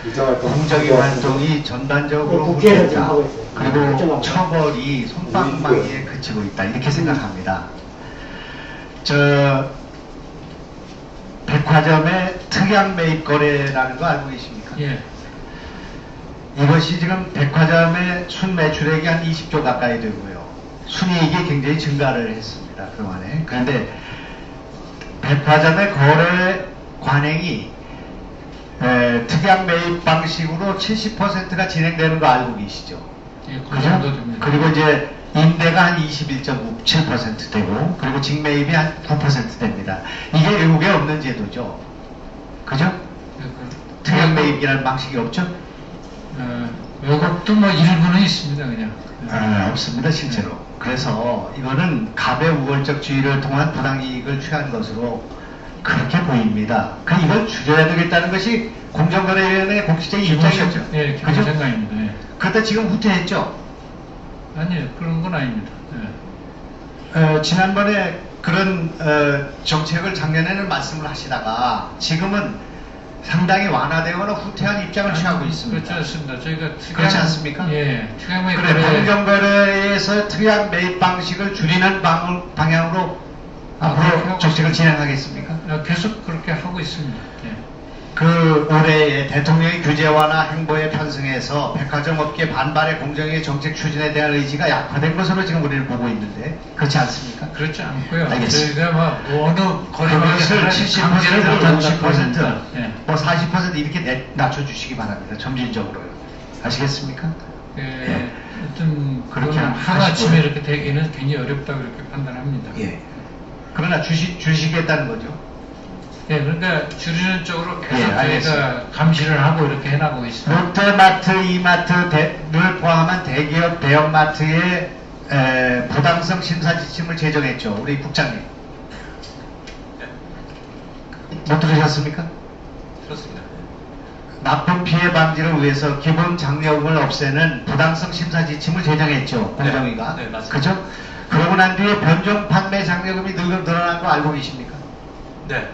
그리고 공적인 활동이 전반적으로 못됐다. 그리고 처벌이 솜방망이에 그치고 있다. 이렇게 생각합니다. 백화점의 특약 매입 거래라는 거 알고 계십니까? 예. 이것이 지금 백화점의 순매출액이 한 20조 가까이 되고요. 순이익이 굉장히 증가를 했습니다. 그동안에. 그런데 백화점의 거래 관행이 특약 매입 방식으로 70%가 진행되는 거 알고 계시죠? 예, 그죠? 그리고 이제 임대가 한 21.7% 되고, 그리고 직매입이 한 9% 됩니다. 이게 외국에 없는 제도죠. 그죠? 특약 매입이라는 방식이 없죠? 외국도 뭐 일부는 있습니다, 그냥. 없습니다, 실제로. 그래서 이거는 갑의 우월적 주의를 통한 부당이익을 취한 것으로 그렇게 보입니다. 이걸 줄여야 되겠다는 것이 공정거래위원회의 공식적인 입장이었죠. 예, 기본 생각입니다. 예. 그런데 지금 후퇴했죠? 아니요, 그런 건 아닙니다. 예. 지난번에 그런 정책을 작년에는 말씀을 하시다가 지금은 상당히 완화되거나 후퇴한 입장을 취하고 있습니다. 그렇지 않습니다. 저희가 그렇지 않습니까? 예, 특약 매입 그래, 공정거래에서 특약 매입 방식을 줄이는 방향으로 앞으로 정책을 진행하겠습니까? 계속 그렇게 하고 있습니다. 예. 올해의 대통령의 규제 완화 행보에 편승해서 백화점 업계 반발의 공정의 정책 추진에 대한 의지가 약화된 것으로 지금 우리를 보고 있는데 그렇지 않습니까? 그렇지 않고요. 알겠습니다. 저희가 어느 그것을 70%, 50%, 예. 40% 이렇게 낮춰주시기 바랍니다. 점진적으로요. 아시겠습니까? 예. 하여튼 그렇게 하나쯤에 이렇게 되기는 굉장히 어렵다고 이렇게 판단합니다. 예. 그러나 주시겠다는 거죠. 예, 그러니까 줄이는 쪽으로 계속 저희가 감시를 하고 이렇게 해나가고 있습니다. 롯데마트, 이마트를 포함한 대기업, 대형마트의 부당성 심사 지침을 제정했죠. 우리 국장님. 못 들으셨습니까? 들었습니다. 납품 피해 방지를 위해서 기본 장려금을 없애는 부당성 심사 지침을 제정했죠. 공정위가. 네, 맞습니다. 그죠? 그러고 난 뒤에 변종 판매 장려금이 늘어난 거 알고 계십니까? 네.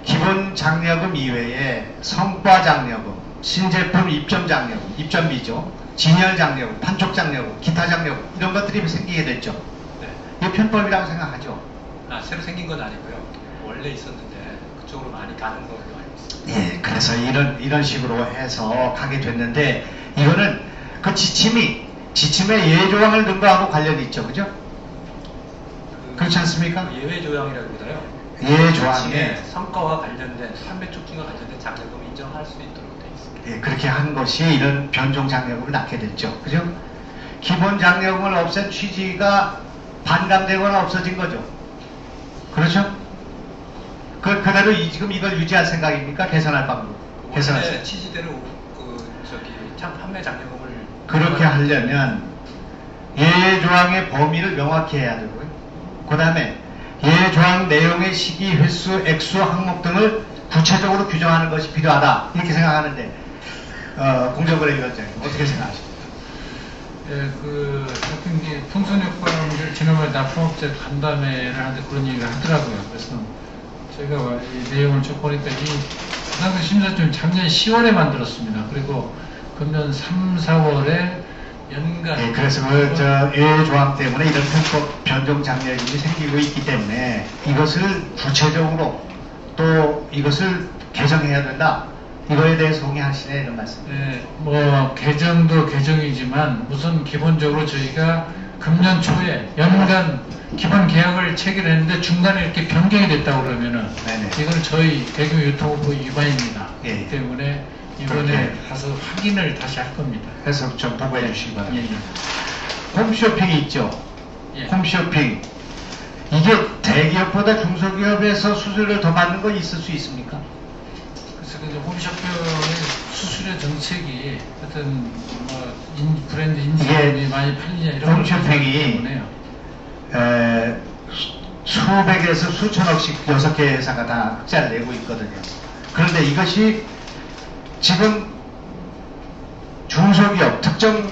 기본 장려금 이외에 성과 장려금, 신제품 입점 장려금, 입점비죠. 진열 장려금, 판촉 장려금, 기타 장려금 이런 것들이 생기게 됐죠. 네. 이게 편법이라고 생각하죠. 새로 생긴 건 아니고요. 원래 있었는데 그쪽으로 많이 가는 걸로 알고 있습니다. 예, 그래서 이런 식으로 해서 가게 됐는데 이거는 그 지침에 예외조항을 넣은 거하고 관련이 있죠, 그죠? 그렇지 않습니까? 예외 조항이라기보다요. 예외조항에 성과와 관련된 판매 촉진과 관련된 장려금을 인정할 수 있도록 되어 있습니다. 예, 그렇게 한 것이 이런 변종 장려금을 낳게 됐죠, 그죠? 기본 장려금을 없앤 취지가 반감되거나 없어진 거죠. 그렇죠? 그대로 지금 이걸 유지할 생각입니까? 개선할 방법. 원래 취지대로 판매 장려금을 그렇게 하려면 예외조항의 범위를 명확히 해야 되고요. 그 다음에 예외조항 내용의 시기, 횟수, 액수, 항목 등을 구체적으로 규정하는 것이 필요하다. 이렇게 생각하는데 공정거래위원장님 어떻게 생각하십니까? 예, 풍선효과 문제를 지난번에 납품업체 간담회를 하는데 그런 얘기를 하더라고요. 그래서 제가 이 내용을 쭉 보니까 부당성 심사팀 작년 10월에 만들었습니다. 그리고 금년 3, 4월에 연간. 예, 그래서 예외조항 때문에 이런 편법 변종 장려금이 생기고 있기 때문에 이것을 구체적으로 또 이것을 개정해야 된다. 이거에 대해서 동의하시네 이런 말씀. 네, 뭐 개정도 개정이지만 우선 기본적으로 저희가 금년 초에 연간 기본 계약을 체결했는데 중간에 이렇게 변경이 됐다고 그러면은 이건 저희 대중유통법 위반입니다. 그렇기 때문에 이번에 가서 확인을 다시 할 겁니다. 해서 좀 보고해 주시기 바랍니다. 예. 홈쇼핑이 있죠. 예. 홈쇼핑. 이게 대기업보다 중소기업에서 수수료를 더 받는 건 있을 수 있습니까? 그래서 홈쇼핑의 수수료 정책이 하여튼 브랜드 인증이 많이 팔리냐 이런 홈쇼핑이 수백에서 수천억씩 6개 회사가 다 흑자를 내고 있거든요. 그런데 이것이 지금 중소기업, 특정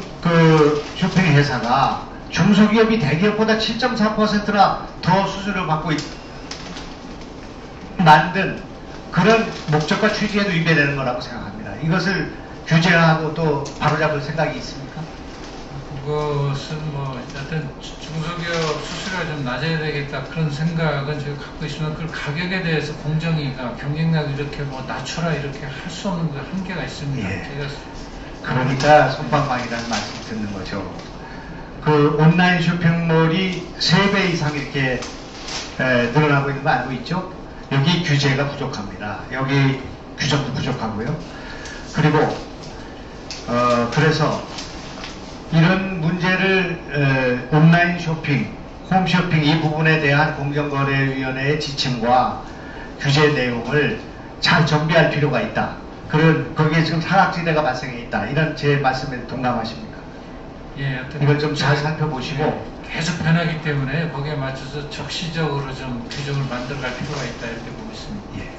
쇼핑 회사가 중소기업이 대기업보다 7.4%나 더 수수료를 받고 만든 그런 목적과 취지에도 위배되는 거라고 생각합니다. 이것을 규제하고 또 바로잡을 생각이 있습니까? 그것은 뭐 하여튼 중소기업 수수료가 좀 낮아야 되겠다 그런 생각은 제가 갖고 있으면 그 가격에 대해서 공정위가 경쟁력 이렇게 뭐 낮춰라 이렇게 할 수 없는 그 한계가 있습니다. 예. 제가 그러니까 솜방망이라는 말씀을 듣는 거죠. 그 온라인 쇼핑몰이 3배 이상 이렇게 늘어나고 있는 거 알고 있죠? 여기 규제가 부족합니다. 여기 규정도 부족하고요. 그리고 그래서 이런 문제를 온라인 쇼핑, 홈쇼핑 이 부분에 대한 공정거래위원회의 지침과 규제 내용을 잘 정비할 필요가 있다. 거기에 지금 사각지대가 발생해 있다. 이런 제 말씀에 동감하십니까? 예, 하여튼 이걸 좀 잘 살펴보시고 계속 변하기 때문에 거기에 맞춰서 적시적으로 좀 규정을 만들어갈 필요가 있다 이렇게 보고 있습니다. 예.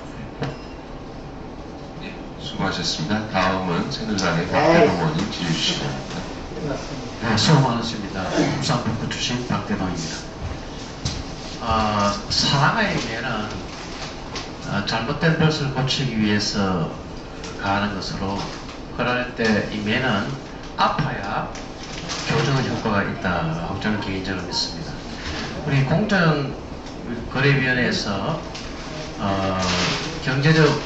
네, 수고하셨습니다. 다음은 새누리당의 박대동 의원님 질의 주시기 바랍니다. 네, 수고 많으십니다. 부산 북구 출신 박대동입니다. 사랑의 매는 잘못된 것을 고치기 위해서 가하는 것으로, 그럴 때 이 매는 아파야 교정의 효과가 있다고 저는 개인적으로 믿습니다. 우리 공정거래위원회에서 경제적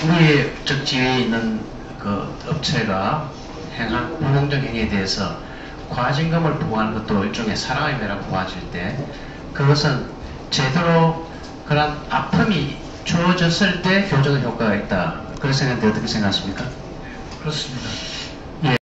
우위적 지위에 있는 그 업체가 행한 불공정 행위에 대해서 과징금을 부과하는 것도 일종의 사랑의 매라고 보아질 때, 그것은 제대로 그런 아픔이 주어졌을 때 교정의 효과가 있다. 그런 생각인데 어떻게 생각하십니까? 그렇습니다.